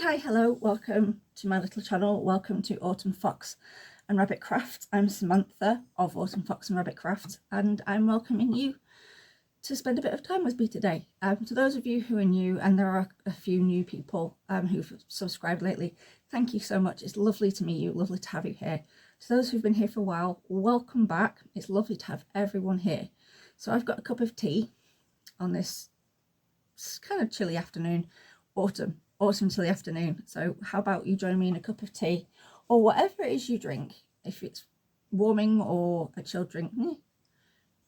Hi, hello, welcome to my little channel. Welcome to Autumn Fox and Rabbit Crafts. I'm Samantha of Autumn Fox and Rabbit Crafts, and I'm welcoming you to spend a bit of time with me today. To those of you who are new, and there are a few new people who've subscribed lately, thank you so much. It's lovely to meet you, lovely to have you here. To those who've been here for a while, welcome back. It's lovely to have everyone here. So I've got a cup of tea on this kind of chilly afternoon, autumn chilly afternoon. So how about you join me in a cup of tea or whatever it is you drink, if it's warming or a chilled drink,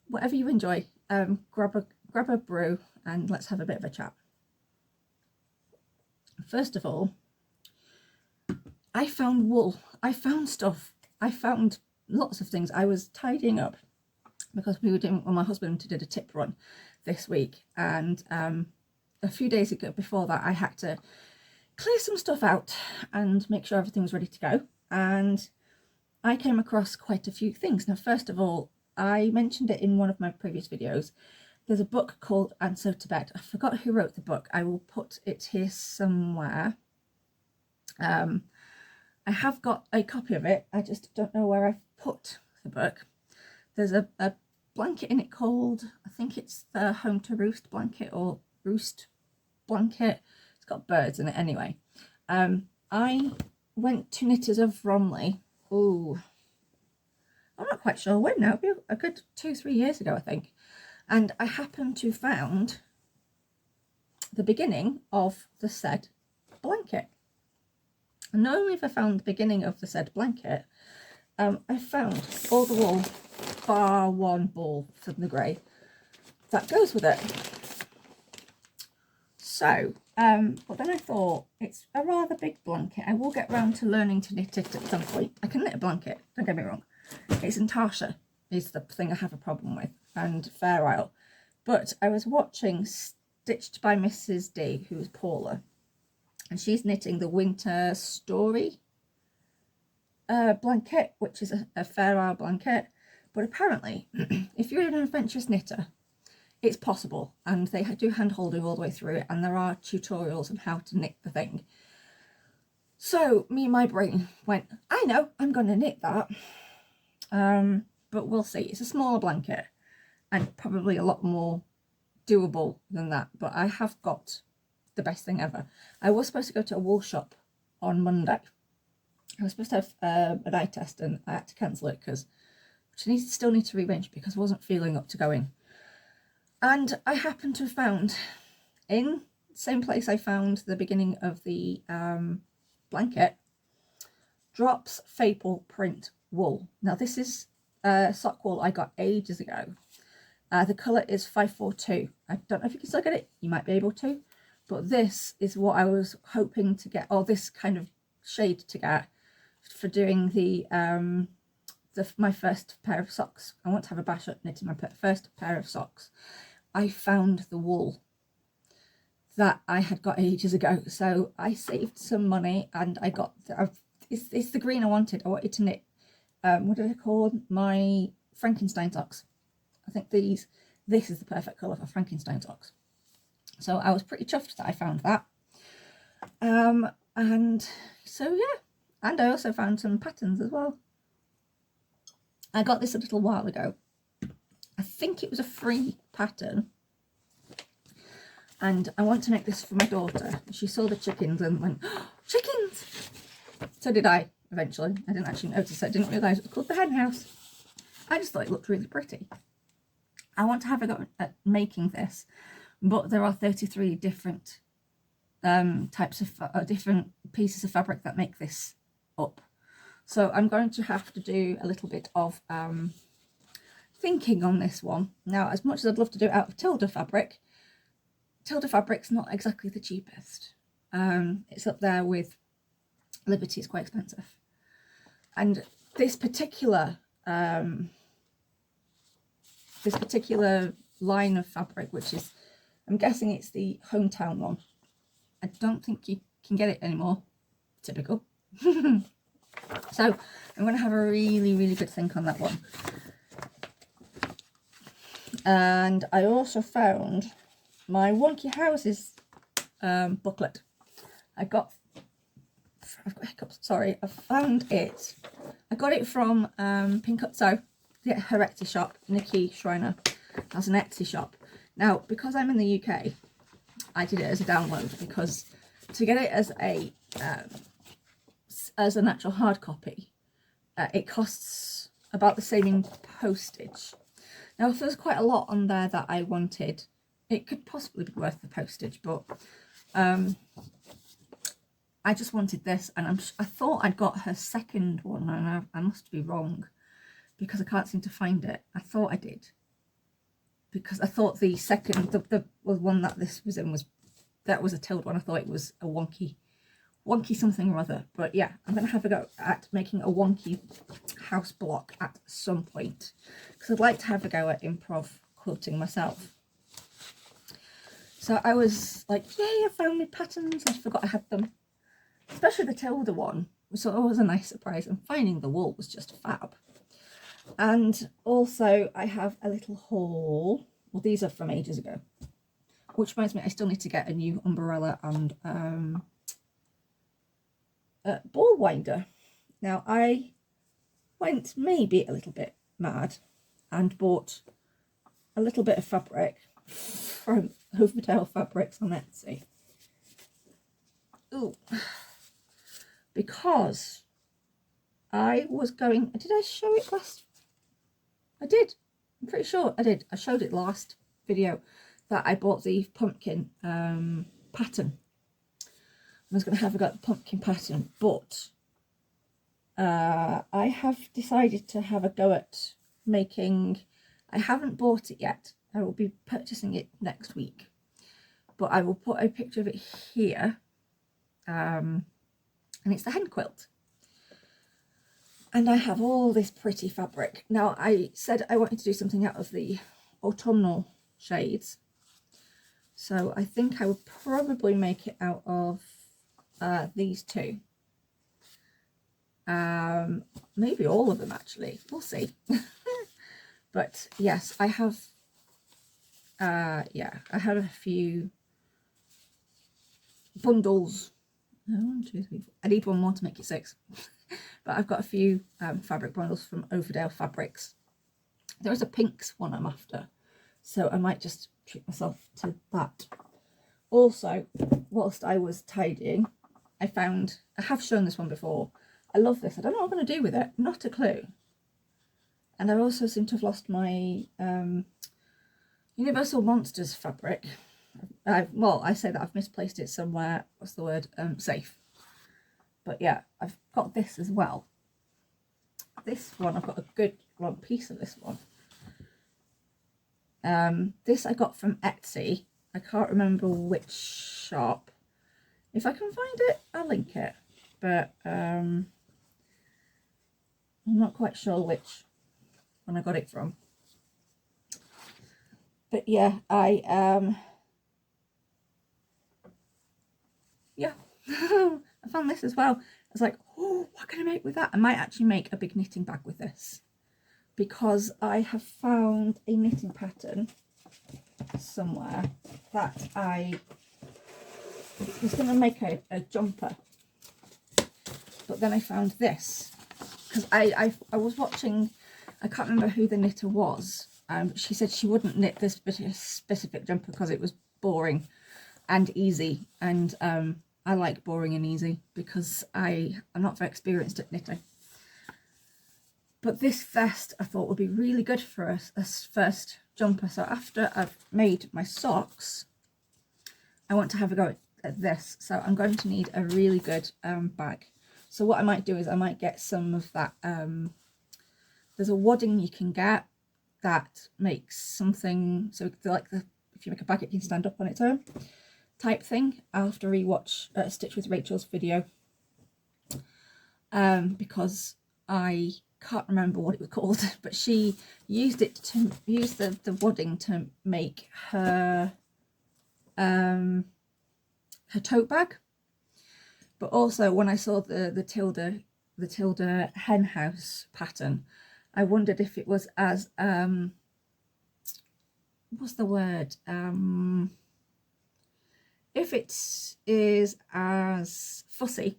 whatever you enjoy. Grab a brew and let's have a bit of a chat. First of all, I found wool. I found stuff. I found lots of things. I was tidying up because we were doing, well, my husband did a tip run this week, and a few days ago before that I had to clear some stuff out and make sure everything was ready to go, and I came across quite a few things. Now, first of all, I mentioned it in one of my previous videos. There's a book called And So to Bed. I forgot who wrote the book. I will put it here somewhere. I have got a copy of it. I just don't know where I've put the book. There's a blanket in it called, I think it's the Home to Roost blanket or Roost blanket. It's got birds in it anyway. I went to Knitters of Bromley. Oh, I'm not quite sure when now. It'll be a good 2-3 years ago, I think. And I happened to found the beginning of the said blanket. And not only have I found the beginning of the said blanket, I found all the wool bar one ball from the grey that goes with it. So, but then I thought, it's a rather big blanket. I will get round to learning to knit it at some point. I can knit a blanket, don't get me wrong. It's in Tarsha is the thing I have a problem with, and Fair Isle. But I was watching Stitched by Mrs. D, who is Paula, and she's knitting the Winter Story blanket, which is a Fair Isle blanket. But apparently, if you're an adventurous knitter, it's possible, and they do hand holding all the way through it, and there are tutorials on how to knit the thing. So my brain went, I know, I'm going to knit that. But we'll see. It's a smaller blanket and probably a lot more doable than that, but I have got the best thing ever. I was supposed to go to a wool shop on Monday. I was supposed to have an eye test, and I had to cancel it because I still need to rearrange because I wasn't feeling up to going. And I happened to have found, in the same place I found the beginning of the blanket, Drops Fable print wool. Now, this is sock wool I got ages ago. The colour is 542. I don't know if you can still get it. You might be able to. But this is what I was hoping to get, or this kind of shade to get, for doing the my first pair of socks. I want to have a bash at knitting my first pair of socks. I found the wool that I had got ages ago. So I saved some money, and I got, it's the green I wanted. I wanted to knit, what did I call them? My Frankenstein socks. I think this is the perfect colour for Frankenstein socks. So I was pretty chuffed that I found that. And so yeah, and I also found some patterns as well. I got this a little while ago. I think it was a free pattern. And I want to make this for my daughter. She saw the chickens and went, oh, chickens! So did I, eventually. I didn't actually notice it. I didn't realise it was called the hen house. I just thought it looked really pretty. I want to have a go at making this, but there are 33 different types of different pieces of fabric that make this up. So I'm going to have to do a little bit of thinking on this one. Now, as much as I'd love to do it out of Tilda fabric's not exactly the cheapest. It's up there with Liberty. Is quite expensive. And this particular line of fabric, which is, I'm guessing it's the Hometown one. I don't think you can get it anymore. Typical. So I'm going to have a really, really good think on that one. And I also found my Wonky Houses booklet. I got I've got hiccups, sorry. I found it. I got it from Oin Cut Sew, her Etsy shop. Nikki Schreiner has an Etsy shop. Now, because I'm in the UK, I did it as a download, because to get it as an actual hard copy, it costs about the same in postage. Now, if there's quite a lot on there that I wanted, it could possibly be worth the postage, but I just wanted this, and I thought I'd got her second one, and I must be wrong, because I can't seem to find it. I thought I did, because I thought the second, the one that this was in, that was a tilled one. I thought it was a wonky something or other. But yeah, I'm going to have a go at making a wonky house block at some point, because I'd like to have a go at improv quilting myself. So I was like, yay, I found my patterns. I forgot I had them. Especially the Tilda one, so it was a nice surprise, and finding the wool was just fab. And also I have a little haul. Well, these are from ages ago, which reminds me I still need to get a new umbrella and ball winder. Now, I went maybe a little bit mad and bought a little bit of fabric from Overdale Fabrics on Etsy. Ooh. Because I was going, did I show it last? I did. I'm pretty sure I did. I showed it last video that I bought the pumpkin pattern. I was going to have a go at the pumpkin pattern, but I have decided to have a go at making, I haven't bought it yet. I will be purchasing it next week, but I will put a picture of it here. And it's the hen quilt, and I have all this pretty fabric. Now, I said I wanted to do something out of the autumnal shades, so I think I would probably make it out of these two, maybe all of them actually, we'll see. But yes, I have yeah, I had a few bundles. 1, 2, 3, 4. I need one more to make it 6. But I've got a few fabric bundles from Overdale Fabrics. There is a pinks one I'm after, so I might just treat myself to that. Also, whilst I was tidying, I have shown this one before. I love this. I don't know what I'm going to do with it. Not a clue. And I also seem to have lost my Universal Monsters fabric. Well, I say that I've misplaced it somewhere, what's the word, safe. But yeah, I've got this as well. This one, I've got a good long piece of this one. This I got from Etsy. I can't remember which shop. If I can find it, I'll link it. But I'm not quite sure which one I got it from. But yeah, yeah, I found this as well. I was like, oh, what can I make with that? I might actually make a big knitting bag with this, because I have found a knitting pattern somewhere that I was going to make a jumper, but then I found this, because I was watching, I can't remember who the knitter was. She said she wouldn't knit this specific jumper because it was boring and easy, and I like boring and easy because I'm not very experienced at knitting. But this vest I thought would be really good for a first jumper. So after I've made my socks, I want to have a go at this. So I'm going to need a really good bag. So what I might do is I might get some of that, there's a wadding you can get that makes something, so like if you make a bag it can stand up on its own type thing. I'll have to rewatch Stitch with Rachel's video, because I can't remember what it was called, but she used it to use the wadding to make her her tote bag. But also when I saw the Tilda hen house pattern, I wondered if it was as what's the word, if it is as fussy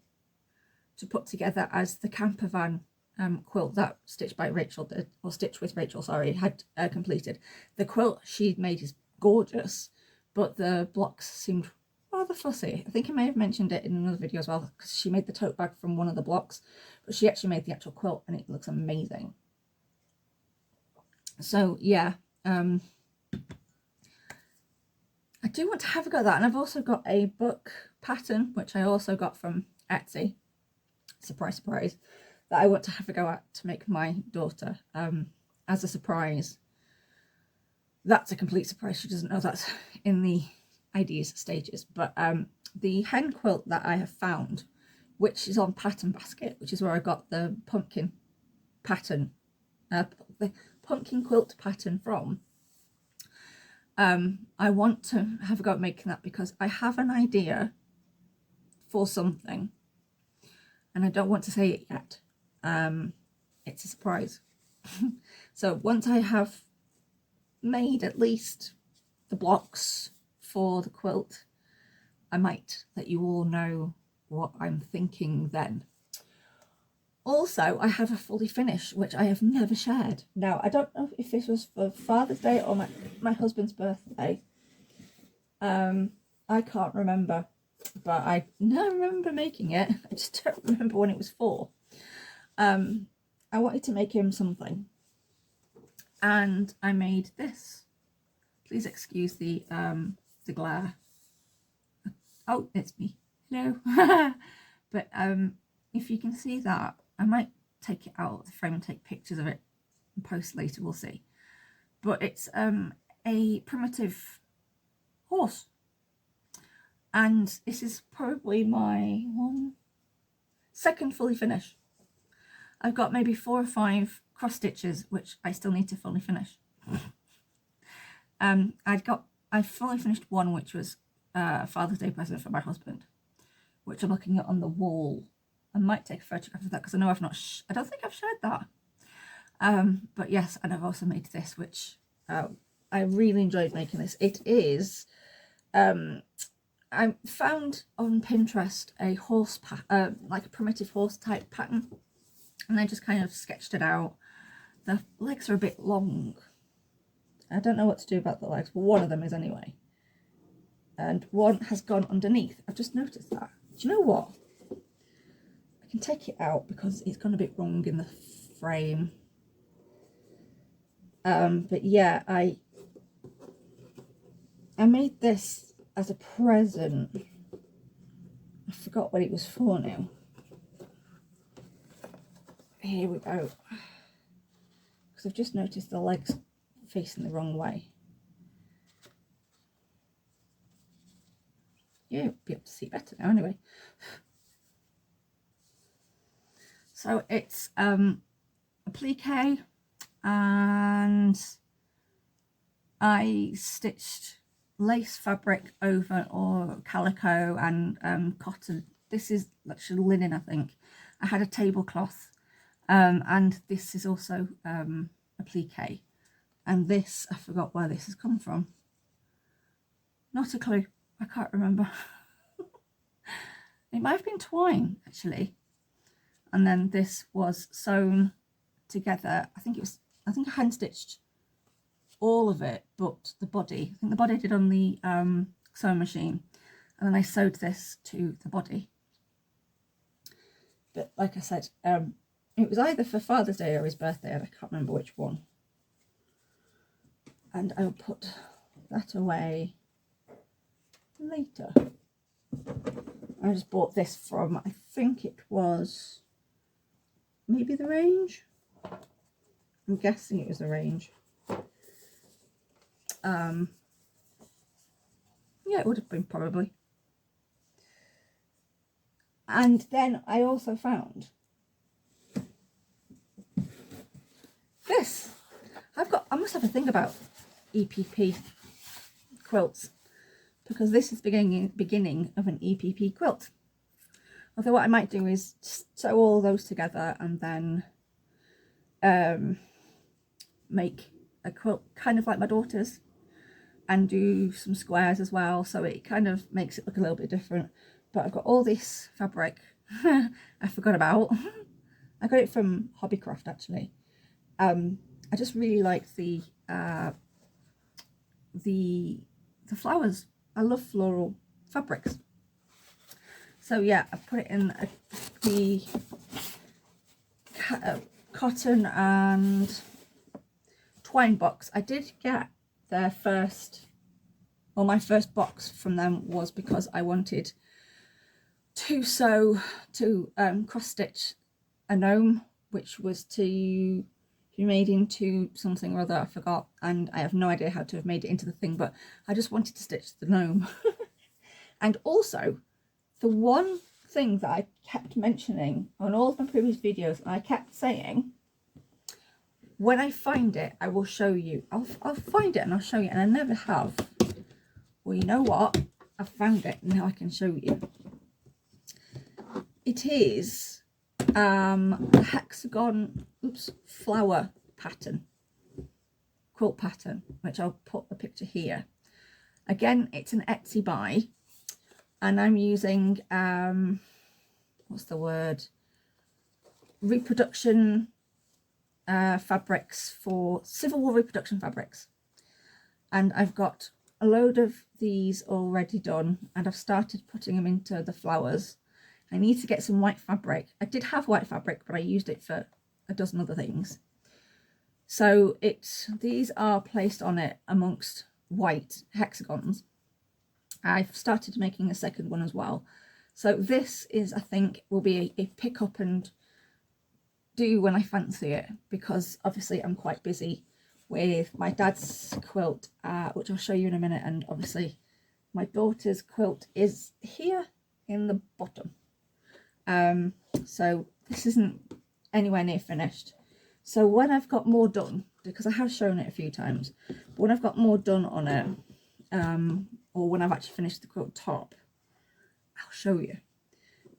to put together as the camper van quilt that Stitched with Rachel, sorry, had completed. The quilt she'd made is gorgeous, but the blocks seemed rather fussy. I think I may have mentioned it in another video as well, because she made the tote bag from one of the blocks, but she actually made the actual quilt and it looks amazing. So yeah, I do want to have a go at that. And I've also got a book pattern, which I also got from Etsy, surprise surprise, that I want to have a go at to make my daughter as a surprise. That's a complete surprise. She doesn't know that's in the ideas stages. But the hen quilt that I have found, which is on Pattern Basket, which is where I got the pumpkin pattern, the pumpkin quilt pattern from. I want to have a go at making that because I have an idea for something and I don't want to say it yet. It's a surprise. So once I have made at least the blocks for the quilt, I might let you all know what I'm thinking then. Also, I have a fully finished, which I have never shared. Now, I don't know if this was for Father's Day or my husband's birthday. I can't remember, but I remember making it. I just don't remember when it was for. I wanted to make him something, and I made this. Please excuse the glare. Oh, it's me. Hello. But if you can see that, I might take it out of the frame and take pictures of it and post later, we'll see. But it's a primitive horse. And this is probably my second fully finished. I've got maybe 4 or 5 cross stitches, which I still need to fully finish. I fully finished one, which was a Father's Day present for my husband, which I'm looking at on the wall. I might take a photograph of that because I know I've not, I don't think I've shared that. But yes, and I've also made this, which I really enjoyed making this. It is, I found on Pinterest a horse, like a primitive horse type pattern, and I just kind of sketched it out. The legs are a bit long. I don't know what to do about the legs, but one of them is anyway. And one has gone underneath. I've just noticed that. Do you know what? I can take it out because it's gone a bit wrong in the frame. But yeah, I made this as a present. I forgot what it was for now. Here we go. Because I've just noticed the legs facing the wrong way. Yeah, you'll be able to see better now anyway. So it's a plique, and I stitched lace fabric over, or calico and cotton. This is actually linen, I think. I had a tablecloth, and this is also a plique. And this, I forgot where this has come from. Not a clue. I can't remember. It might have been twine, actually. And then this was sewn together. I think I hand stitched all of it, but the body. I think the body I did on the sewing machine. And then I sewed this to the body. But like I said, it was either for Father's Day or his birthday, and I can't remember which one. And I'll put that away later. I just bought this from, I think it was maybe the Range. I'm guessing it was the Range. Yeah, it would have been probably. And then I also found this. I must have a thing about EPP quilts, because this is the beginning of an EPP quilt. Although what I might do is sew all those together and then make a quilt kind of like my daughter's, and do some squares as well, so it kind of makes it look a little bit different. But I've got all this fabric I forgot about. I got it from Hobbycraft actually. I just really like the flowers. I love floral fabrics. So yeah, I put it in the cotton and twine box. I did get their first, or my first box from them was because I wanted to sew, to cross stitch a gnome, which was to be made into something or other, I forgot, and I have no idea how to have made it into the thing, but I just wanted to stitch the gnome. And also, the one thing that I kept mentioning on all of my previous videos, and I kept saying, when I find it, I will show you. I'll find it and I'll show you, and I never have. Well, you know what? I found it, and now I can show you. It is a hexagon, flower pattern, quilt pattern, which I'll put a picture here. Again, it's an Etsy buy, and I'm using what's the word, reproduction fabrics, for Civil War reproduction fabrics, and I've got a load of these already done, and I've started putting them into the flowers. I need to get some white fabric. I did have white fabric, but I used it for a dozen other things. So these are placed on it amongst white hexagons. I've started making a second one as well. So this is, I think, will be a pick up and do when I fancy it, because obviously I'm quite busy with my dad's quilt, which I'll show you in a minute, and obviously my daughter's quilt is here in the bottom. So this isn't anywhere near finished. So when I've got more done, because I have shown it a few times, but when I've got more done on it, or when I've actually finished the quilt top, I'll show you.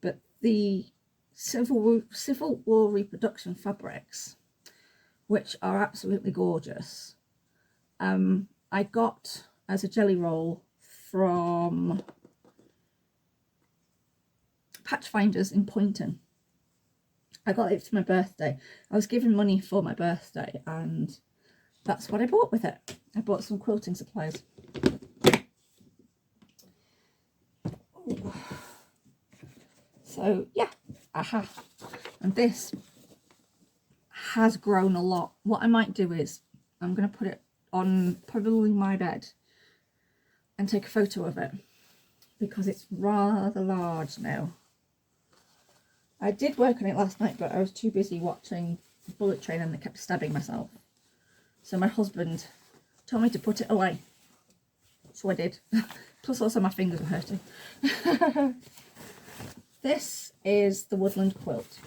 But the Civil War reproduction fabrics, which are absolutely gorgeous, I got as a jelly roll from Patch Finders in Poynton. I got it for my birthday. I was given money for my birthday, and that's what I bought with it. I bought some quilting supplies. Ooh. So yeah, aha. And this has grown a lot. What I might do is I'm going to put it on probably my bed and take a photo of it, because it's rather large now. I did work on it last night, but I was too busy watching Bullet Train and I kept stabbing myself. So my husband told me to put it away. So I did. Plus also my fingers were hurting. This is the Woodland quilt.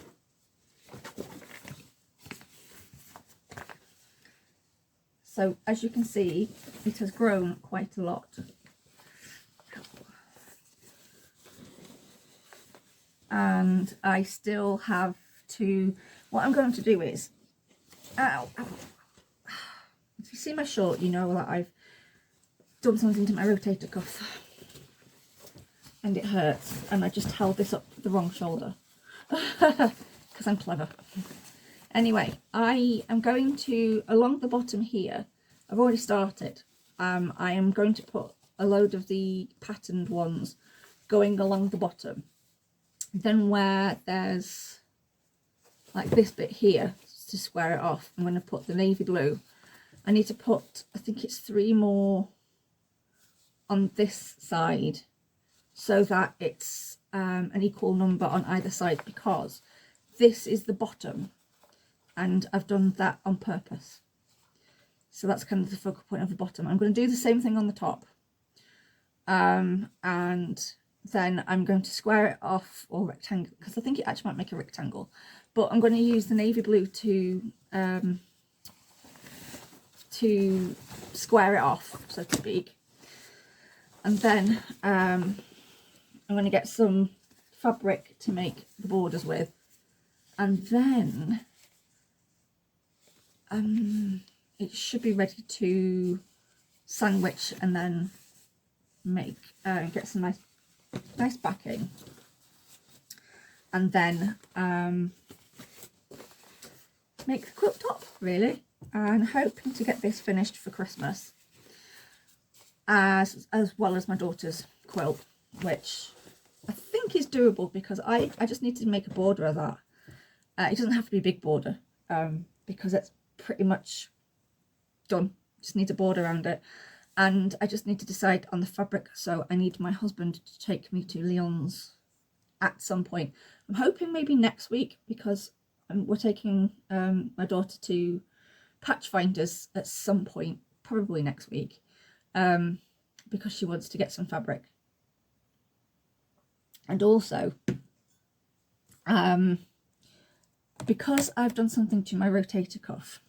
So as you can see, it has grown quite a lot. And I still have to, what I'm going to do is, ow, ow. If you see my short, you know that I've done something to my rotator cuff and it hurts, and I just held this up the wrong shoulder because I'm clever. Anyway, I am going to, along the bottom here, I've already started, I am going to put a load of the patterned ones going along the bottom. Then where there's like this bit here to square it off, I'm going to put the navy blue. I need to put, I think it's 3 more on this side, so that it's an equal number on either side, because this is the bottom and I've done that on purpose. So that's kind of the focal point of the bottom. I'm going to do the same thing on the top, and then I'm going to square it off, or rectangle, because I think it actually might make a rectangle, but I'm going to use the navy blue to square it off, so to speak. And then I'm going to get some fabric to make the borders with, and then it should be ready to sandwich and then make get some nice backing. and then make the quilt top, really. And hoping to get this finished for Christmas, as well as my daughter's quilt, which I think is doable, because I just need to make a border of that. It doesn't have to be a big border, because it's pretty much done. Just need a border around it, and I just need to decide on the fabric. So I need my husband to take me to Lyon's at some point. I'm hoping maybe next week, because we're taking my daughter to Patch Finders at some point, probably next week, because she wants to get some fabric. And also, because I've done something to my rotator cuff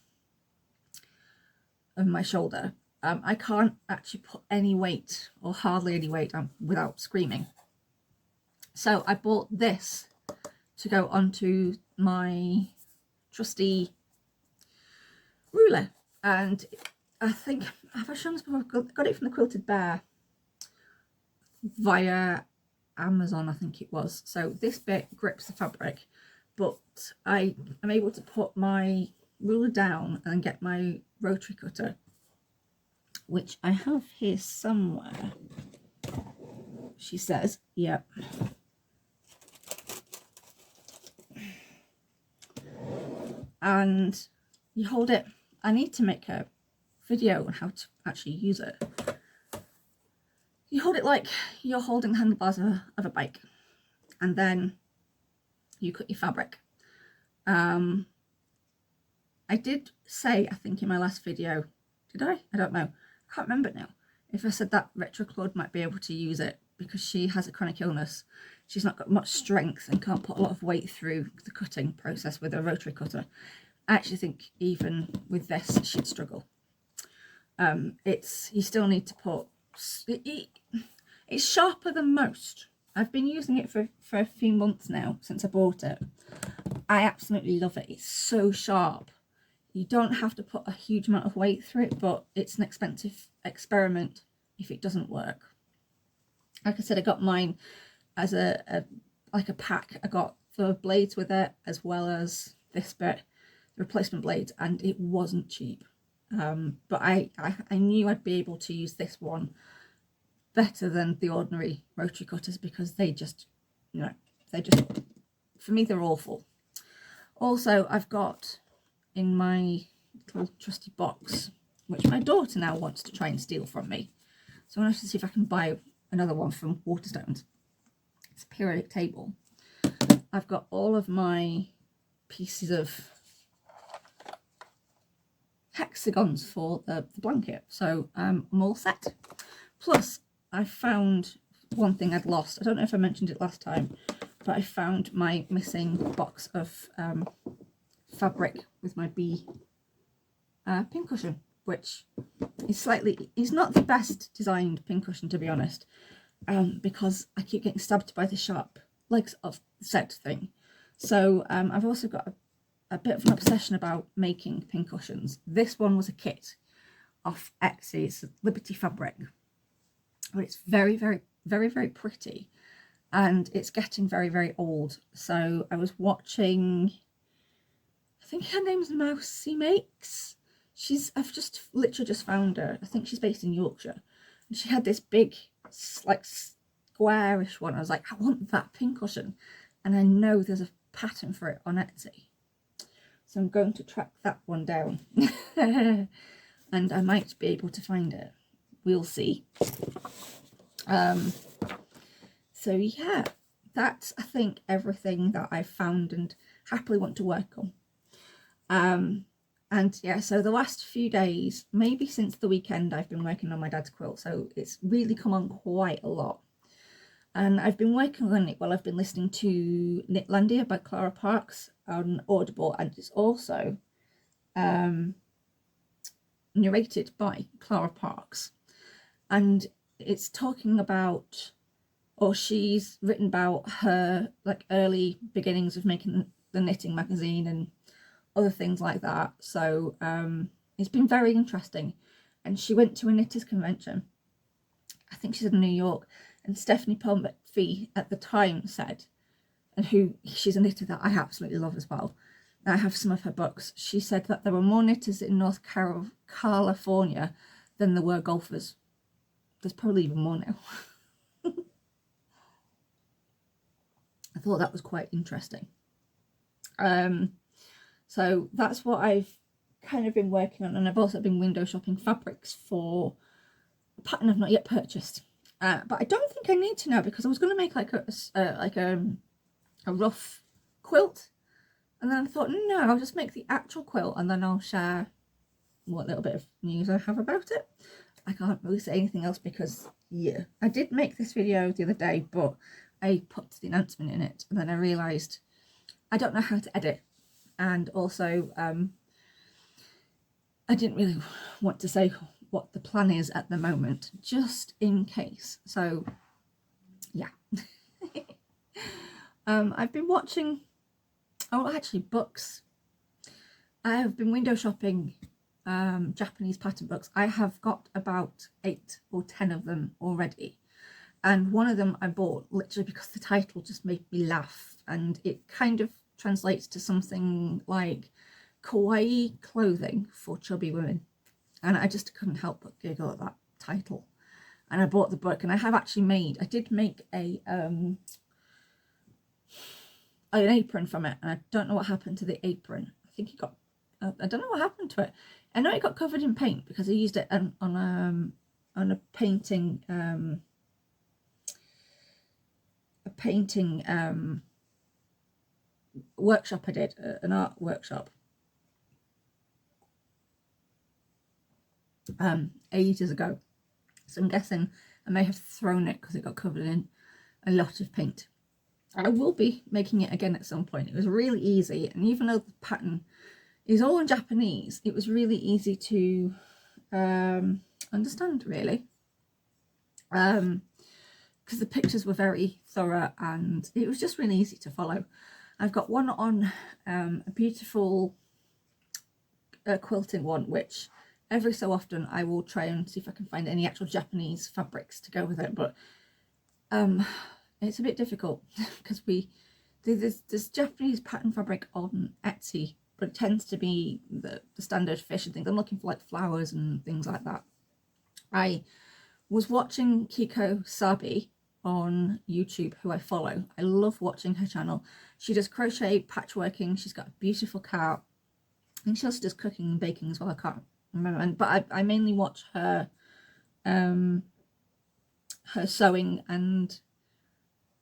of my shoulder, I can't actually put any weight, or hardly any weight, on without screaming. So I bought this to go onto my trusty ruler, and I think, have I shown this before? I've got it from the Quilted Bear via Amazon, I think it was. So this bit grips the fabric, but I am able to put my ruler down and get my rotary cutter, which I have here somewhere, she says. Yep. And you hold it. I need to make a video on how to actually use it. You hold it like you're holding the handlebars of a bike, and then you cut your fabric. I did say, I think in my last video, did I? I don't know. I can't remember now. If I said that Retro Claude might be able to use it, because she has a chronic illness. She's not got much strength and can't put a lot of weight through the cutting process with a rotary cutter. I actually think even with this, she'd struggle. You still need to put, it's sharper than most. I've been using it for a few months now, since I bought it. I absolutely love it. It's so sharp. You don't have to put a huge amount of weight through it, but it's an expensive experiment if it doesn't work. Like I said, I got mine as like a pack. I got the blades with it, as well as this bit, the replacement blades, and it wasn't cheap. But I knew I'd be able to use this one better than the ordinary rotary cutters, because they just, for me, they're awful. Also, I've got in my little trusty box, which my daughter now wants to try and steal from me, so I'm going to have to see if I can buy another one from Waterstones. It's a periodic table. I've got all of my pieces of hexagons for the blanket, so I'm all set. Plus, I found one thing I'd lost. I don't know if I mentioned it last time, but I found my missing box of fabric with my bee pincushion, which is not the best designed pincushion, to be honest, because I keep getting stabbed by the sharp legs of the set thing. So I've also got a bit of an obsession about making pincushions. This one was a kit off Etsy. It's Liberty fabric, but it's very, very, very, very pretty, and it's getting very, very old. So I was watching, I think her name's Mousiemakes. I've literally just found her. I think she's based in Yorkshire, and she had this big, like, squarish one. I was like, I want that pincushion, and I know there's a pattern for it on Etsy, so I'm going to track that one down. And I might be able to find it. We'll see. So yeah, that's, I think, everything that I've found and happily want to work on. And yeah, so the last few days, maybe since the weekend, I've been working on my dad's quilt, so it's really come on quite a lot. And I've been working on it while I've been listening to Knitlandia by Clara Parks on Audible, and it's also narrated by Clara Parks. And it's talking about, or she's written about her like early beginnings of making the knitting magazine and other things like that. So it's been very interesting. And she went to a knitters convention, I think she's in New York, and Stephanie Palmer at the time said and she's a knitter that I absolutely love as well. I have some of her books. She said that there were more knitters in North California than there were golfers. There's probably even more now. I thought that was quite interesting. So that's what I've kind of been working on, and I've also been window shopping fabrics for a pattern I've not yet purchased. But I don't think I need to now, because I was going to make like a rough quilt, and then I thought, no, I'll just make the actual quilt and then I'll share what little bit of news I have about it. I can't really say anything else because, yeah, I did make this video the other day, but I put the announcement in it, and then I realised I don't know how to edit, and also I didn't really want to say what the plan is at the moment, just in case. So yeah. I've been watching, oh actually, books. I have been window shopping Japanese pattern books. I have got about 8 or 10 of them already, and one of them I bought literally because the title just made me laugh, and it kind of translates to something like kawaii clothing for chubby women, and I just couldn't help but giggle at that title, and I bought the book. And I have actually I did make an apron from it, and I don't know what happened to the apron. I think it got, I don't know what happened to it. I know it got covered in paint because I used it on a painting workshop I did, an art workshop ages ago. So I'm guessing I may have thrown it because it got covered in a lot of paint. I will be making it again at some point. It was really easy, and even though the pattern is all in Japanese, it was really easy to understand, really, because the pictures were very thorough and it was just really easy to follow. I've got one on a beautiful quilting one, which every so often I will try and see if I can find any actual Japanese fabrics to go with it, but it's a bit difficult because there's Japanese pattern fabric on Etsy, but it tends to be the standard fish and things. I'm looking for like flowers and things like that. I was watching Kiko Sabi on YouTube, who I follow. I love watching her channel. She does crochet, patchworking. She's got a beautiful cat, and she also does cooking and baking as well. I can't remember, but I mainly watch her her sewing, and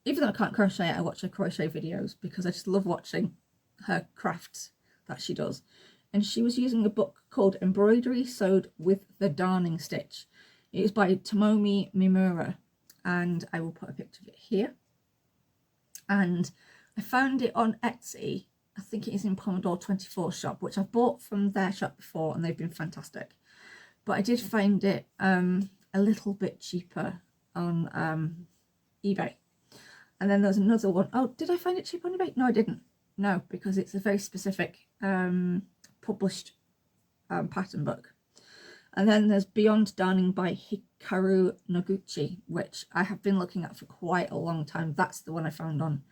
even though I can't crochet, I watch her crochet videos because I just love watching her crafts that she does. And she was using a book called Embroidery Sewed with the Darning Stitch. It is by Tomomi Mimura, and I will put a picture of it here. And I found it on Etsy. I think it is in Pomodoro 24 shop, which I've bought from their shop before, and they've been fantastic. But I did find it a little bit cheaper on eBay. And then there's another one. Oh, did I find it cheap on eBay? No, I didn't. No, because it's a very specific published pattern book. And then there's Beyond Darning by Hikaru Noguchi, which I have been looking at for quite a long time. That's the one I found on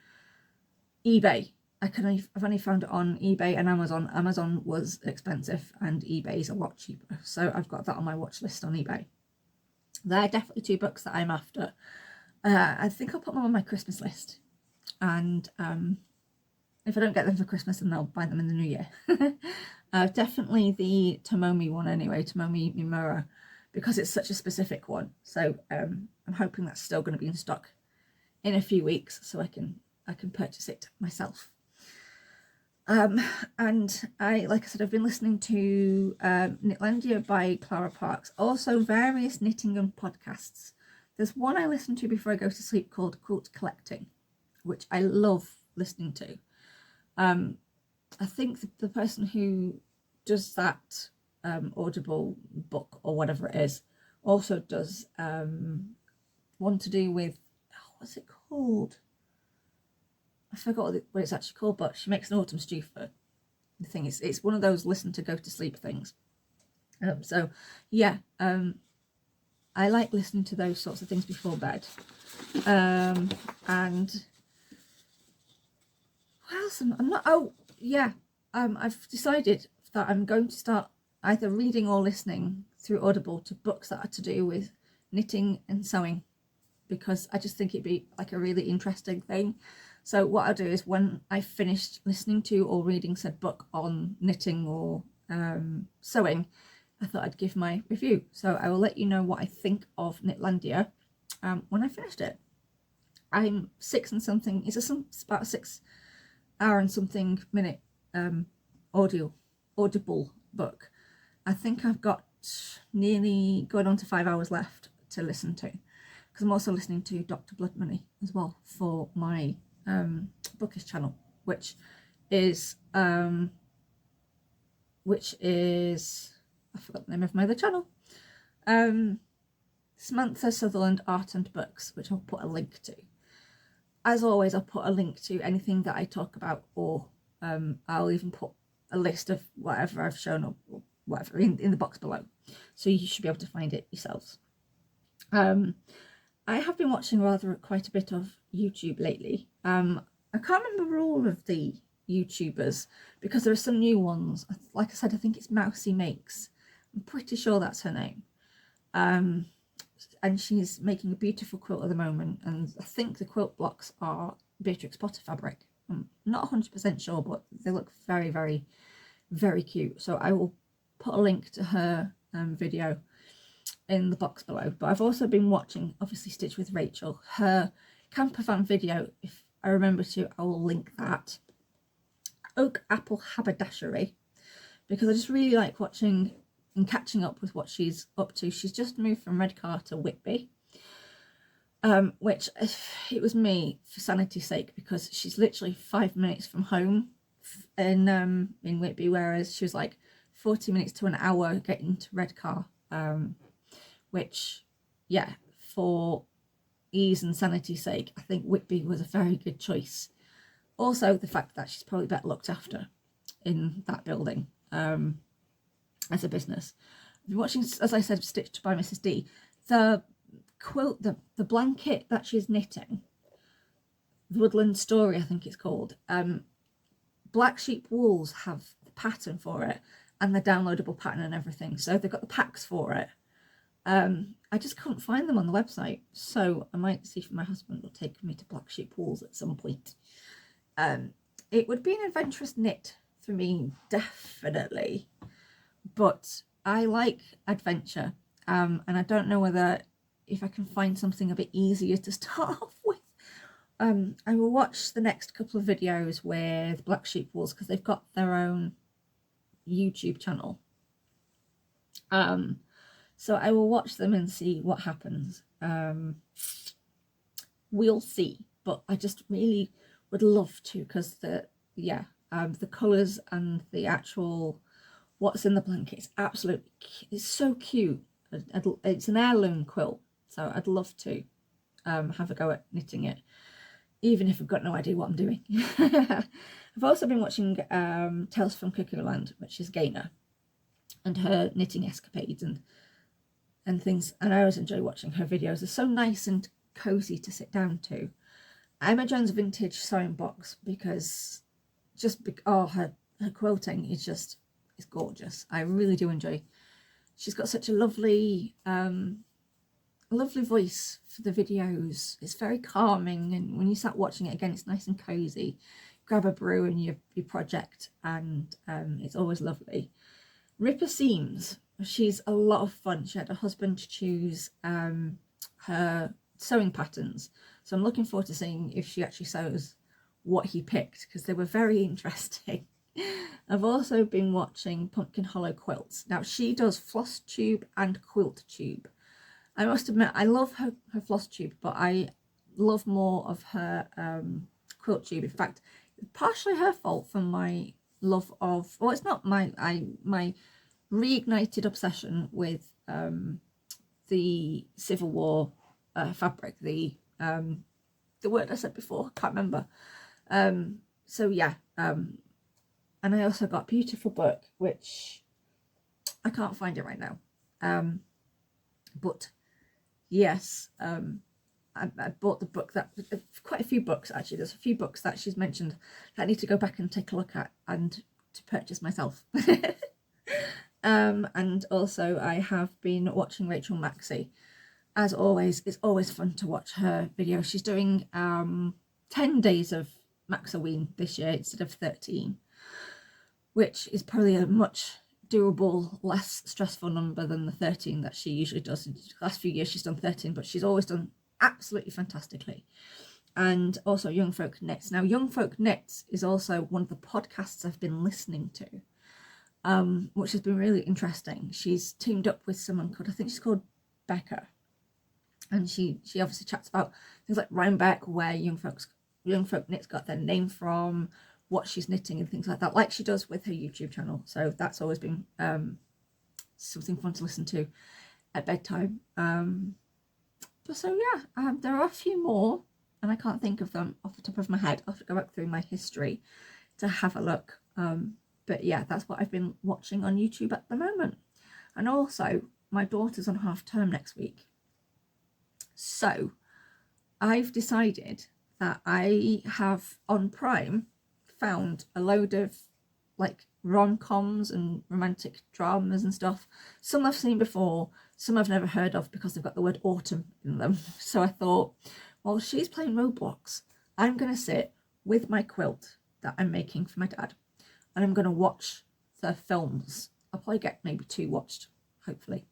eBay. I've only found it on eBay and Amazon. Amazon was expensive and eBay is a lot cheaper. So I've got that on my watch list on eBay. They're definitely 2 books that I'm after. I think I'll put them on my Christmas list. And if I don't get them for Christmas, then I'll buy them in the new year. Definitely the Tomomi one anyway, Tomomi Mimura, because it's such a specific one. So I'm hoping that's still going to be in stock in a few weeks, so I can purchase it myself. And like I said, I've been listening to Knitlandia by Clara Parks, also various knitting and podcasts. There's one I listen to before I go to sleep called Quilt Collecting, which I love listening to. I think the person who does that Audible book or whatever it is also does one to do with, what's it called? I forgot what it's actually called, but she makes an autumn stew for the thing. It's one of those listen to go to sleep things. So yeah, I like listening to those sorts of things before bed. And else? I'm not. Oh yeah. I've decided that I'm going to start either reading or listening through Audible to books that are to do with knitting and sewing, because I just think it'd be like a really interesting thing. So what I'll do is when I've finished listening to or reading said book on knitting or sewing, I thought I'd give my review. So I will let you know what I think of Knitlandia when I finished it. I'm 6 and something, it's about a 6 hour and something minute audible book. I think I've got nearly going on to 5 hours left to listen to, because I'm also listening to Dr. Blood Money as well for my bookish channel, which is I forgot the name of my other channel, Samantha Sutherland Art and Books, which I'll put a link to. As always, I'll put a link to anything that I talk about, or I'll even put a list of whatever I've shown or whatever in the box below, so you should be able to find it yourselves. I have been watching quite a bit of YouTube lately. I can't remember all of the YouTubers because there are some new ones. Like I said, I think it's Mousiemakes. I'm pretty sure that's her name. And she's making a beautiful quilt at the moment, and I think the quilt blocks are Beatrix Potter fabric. I'm not 100% sure, but they look very, very, very cute. So I will put a link to her video in the box below. But I've also been watching, obviously, Stitch with Rachel, her campervan video. If I remember to, I will link that. Oakapple Haberdashery, because I just really like watching and catching up with what she's up to. She's just moved from Redcar to Whitby, which it was me for sanity's sake, because she's literally 5 minutes from home in Whitby, whereas she was like 40 minutes to an hour getting to Redcar, which, yeah, for ease and sanity's sake, I think Whitby was a very good choice. Also, the fact that she's probably better looked after in that building as a business. I've been watching, as I said, Stitched by Mrs. D. The quilt, the blanket that she's knitting, the Woodland Story, I think it's called. Black Sheep Wools have the pattern for it and the downloadable pattern and everything. So they've got the packs for it. I just couldn't find them on the website, so I might see if my husband will take me to Black Sheep Wools at some point. It would be an adventurous knit for me, definitely, but I like adventure, and I don't know whether if I can find something a bit easier to start off with. I will watch the next couple of videos with Black Sheep Wools, because they've got their own YouTube channel. So I will watch them and see what happens. We'll see, but I just really would love to, because the colours and the actual what's in the blanket is absolutely, it's so cute. It's an heirloom quilt, so I'd love to have a go at knitting it, even if I've got no idea what I'm doing. I've also been watching Tales from Cuckoo Land, which is Gaynor, and her knitting escapades and things, and I always enjoy watching her videos. They're so nice and cozy to sit down to. Emma Jones Vintage Sewing Box, because her quilting is just, it's gorgeous. I really do enjoy. She's got such a lovely voice for the videos. It's very calming, and when you start watching it again, it's nice and cozy. Grab a brew and your project, and it's always lovely. Ripper Seams, she's a lot of fun. She had her husband to choose her sewing patterns, so I'm looking forward to seeing if she actually sews what he picked, because they were very interesting. I've also been watching Pumpkin Hollow Quilts. Now she does floss tube and quilt tube. I must admit, I love her floss tube, but I love more of her quilt tube. In fact, partially her fault for my love of, well, it's not my reignited obsession with the Civil War fabric, the word I said before, can't remember. So yeah, and I also got a beautiful book, which I can't find it right now, but yes, I bought the book that quite a few books actually. There's a few books that she's mentioned that I need to go back and take a look at and to purchase myself. And also I have been watching Rachel Maksy. As always, it's always fun to watch her videos. She's doing 10 days of Maksaween this year instead of 13, which is probably a much doable, less stressful number than the 13 that she usually does. In the last few years she's done 13, but she's always done absolutely fantastically. And also YoungFolk Knits. Now YoungFolk Knits is also one of the podcasts I've been listening to, which has been really interesting. She's teamed up with someone called, I think she's called Becca, and she obviously chats about things like Rhinebeck, where YoungFolk Knits got their name from, what she's knitting and things like that, like she does with her YouTube channel. So that's always been something fun to listen to at bedtime. But so yeah, there are a few more and I can't think of them off the top of my head. I'll have to go back through my history to have a look. But yeah, that's what I've been watching on YouTube at the moment. And also my daughter's on half term next week, so I've decided that I have on Prime found a load of like rom-coms and romantic dramas and stuff. Some I've seen before, some I've never heard of because they've got the word autumn in them. So I thought, while she's playing Roblox, I'm going to sit with my quilt that I'm making for my dad and I'm going to watch the films. I'll probably get maybe 2 watched, hopefully.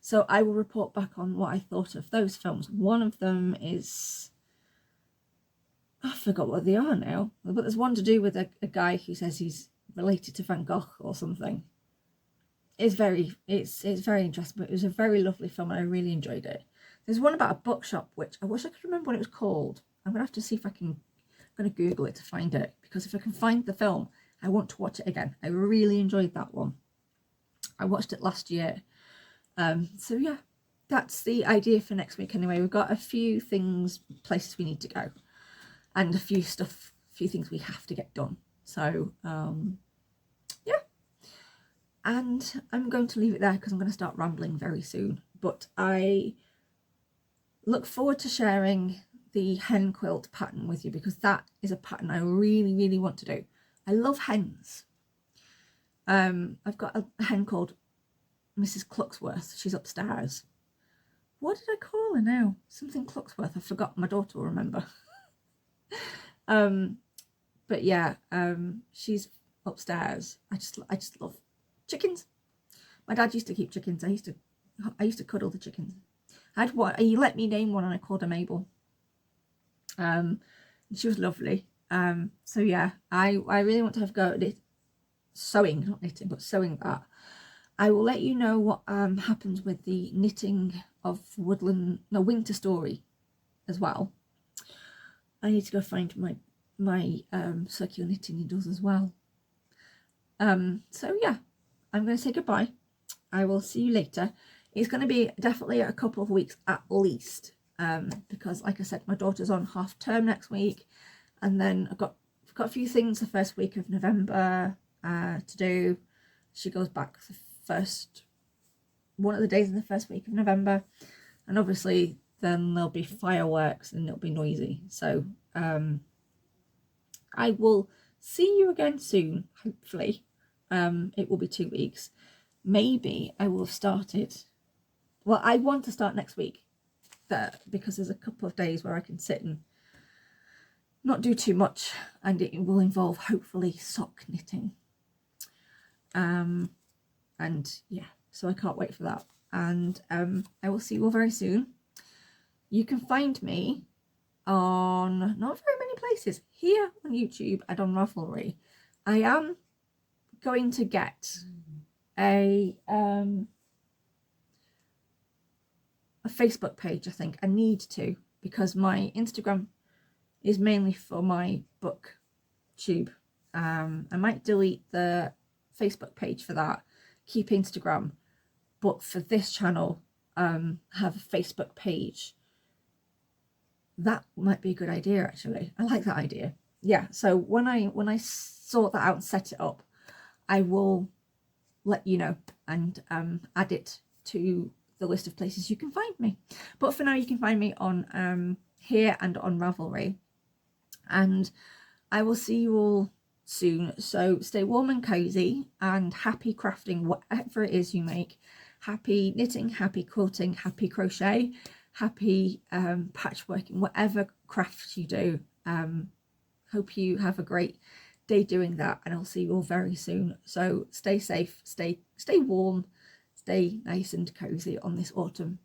So I will report back on what I thought of those films. One of them is, I forgot what they are now, but there's one to do with a guy who says he's related to Van Gogh or something. It's very interesting, but it was a very lovely film and I really enjoyed it. There's one about a bookshop, which I wish I could remember what it was called. I'm going to have to see if I'm going to Google it to find it, because if I can find the film, I want to watch it again. I really enjoyed that one. I watched it last year. So yeah, that's the idea for next week anyway. We've got a few places we need to go, and a few things we have to get done. So yeah, and I'm going to leave it there because I'm going to start rambling very soon. But I look forward to sharing the hen quilt pattern with you, because that is a pattern I really, really want to do. I love hens. I've got a hen called Mrs. Clucksworth. She's upstairs. What did I call her now? Something Clucksworth. I forgot. My daughter will remember. But yeah, she's upstairs. I just love chickens. My dad used to keep chickens. I used to cuddle the chickens. I had one. He let me name one, and I called her Mabel. She was lovely. So yeah, I really want to have a go at it. Sewing, not knitting, but sewing that. I will let you know what happens with the knitting of Winter Story as well. I need to go find my circular knitting needles as well. So yeah, I'm going to say goodbye. I will see you later. It's going to be definitely a couple of weeks at least, because like I said, my daughter's on half term next week, and then I've got a few things the first week of November to do. She goes back one of the days in the first week of November, and obviously then there'll be fireworks and it'll be noisy. So I will see you again soon, hopefully. It will be 2 weeks. Maybe I will have started, well, I want to start next week, because there's a couple of days where I can sit and not do too much, and it will involve hopefully sock knitting. And yeah, so I can't wait for that. And I will see you all very soon. You can find me on not very many places, here on YouTube and on Ravelry. I am going to get a Facebook page. I think I need to, because my Instagram is mainly for my book tube. I might delete the Facebook page for that, keep Instagram, but for this channel have a Facebook page. That might be a good idea, actually. I like that idea. Yeah, so when I sort that out and set it up, I will let you know and add it to the list of places you can find me. But for now, you can find me on here and on Ravelry. and I will see you all soon. So stay warm and cozy and happy crafting whatever it is you make. Happy knitting, happy quilting, happy crochet, happy patchworking, whatever crafts you do. Hope you have a great day doing that, and I'll see you all very soon. So stay safe, stay warm, stay nice and cozy on this autumn,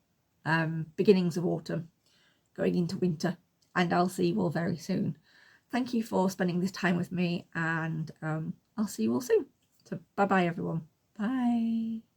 beginnings of autumn, going into winter, and I'll see you all very soon. Thank you for spending this time with me, and I'll see you all soon. So bye bye everyone. Bye.